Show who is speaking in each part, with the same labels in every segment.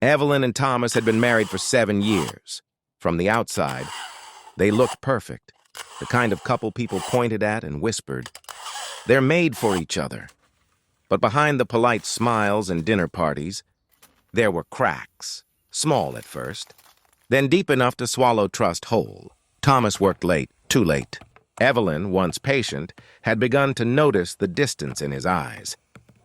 Speaker 1: Evelyn and Thomas had been married for 7 years. From the outside, they looked perfect, the kind of couple people pointed at and whispered, "They're made for each other." But behind the polite smiles and dinner parties, there were cracks, small at first, then deep enough to swallow trust whole. Thomas worked late, too late. Evelyn, once patient, had begun to notice the distance in his eyes,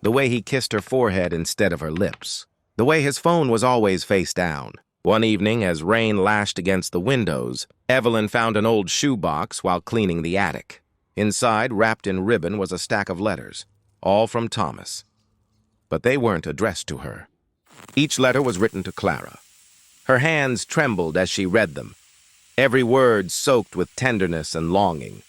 Speaker 1: the way he kissed her forehead instead of her lips, the way his phone was always face down. One evening, as rain lashed against the windows, Evelyn found an old shoebox while cleaning the attic. Inside, wrapped in ribbon, was a stack of letters, all from Thomas. But they weren't addressed to her. Each letter was written to Clara. Her hands trembled as she read them, every word soaked with tenderness and longing.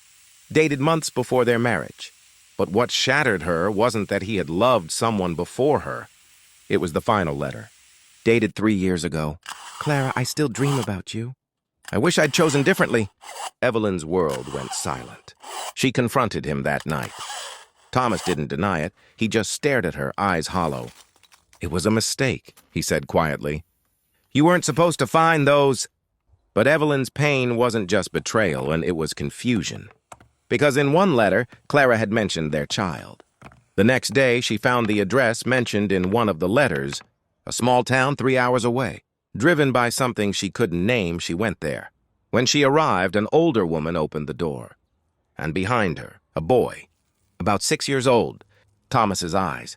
Speaker 1: Dated months before their marriage. But what shattered her wasn't that he had loved someone before her. It was the final letter. Dated 3 years ago. "Clara, I still dream about you. I wish I'd chosen differently." Evelyn's world went silent. She confronted him that night. Thomas didn't deny it. He just stared at her, eyes hollow. "It was a mistake," he said quietly. "You weren't supposed to find those." But Evelyn's pain wasn't just betrayal, and it was confusion. Because in one letter, Clara had mentioned their child. The next day, she found the address mentioned in one of the letters, a small town 3 hours away. Driven by something she couldn't name, she went there. When she arrived, an older woman opened the door. And behind her, a boy, about 6 years old. Thomas's eyes.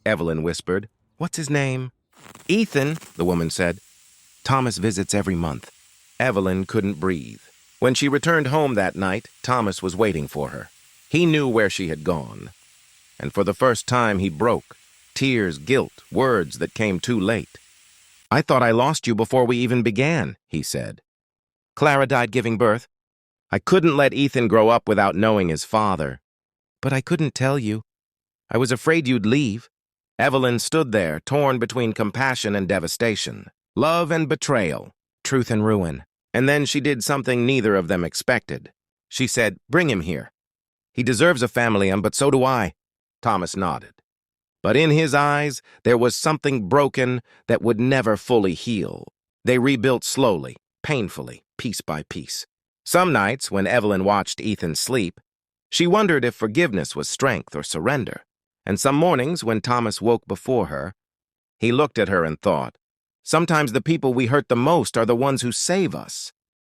Speaker 1: Evelyn whispered, "What's his name?" "Ethan," the woman said. "Thomas visits every month." Evelyn couldn't breathe. When she returned home that night, Thomas was waiting for her. He knew where she had gone. And for the first time, he broke. Tears, guilt, words that came too late. "I thought I lost you before we even began," he said. "Clara died giving birth. I couldn't let Ethan grow up without knowing his father. But I couldn't tell you. I was afraid you'd leave." Evelyn stood there, torn between compassion and devastation, love and betrayal, truth and ruin. And then she did something neither of them expected. She said, "Bring him here. He deserves a family, but so do I." Thomas nodded. But in his eyes, there was something broken that would never fully heal. They rebuilt slowly, painfully, piece by piece. Some nights, when Evelyn watched Ethan sleep, she wondered if forgiveness was strength or surrender. And some mornings, when Thomas woke before her, he looked at her and thought, "Sometimes the people we hurt the most are the ones who save us."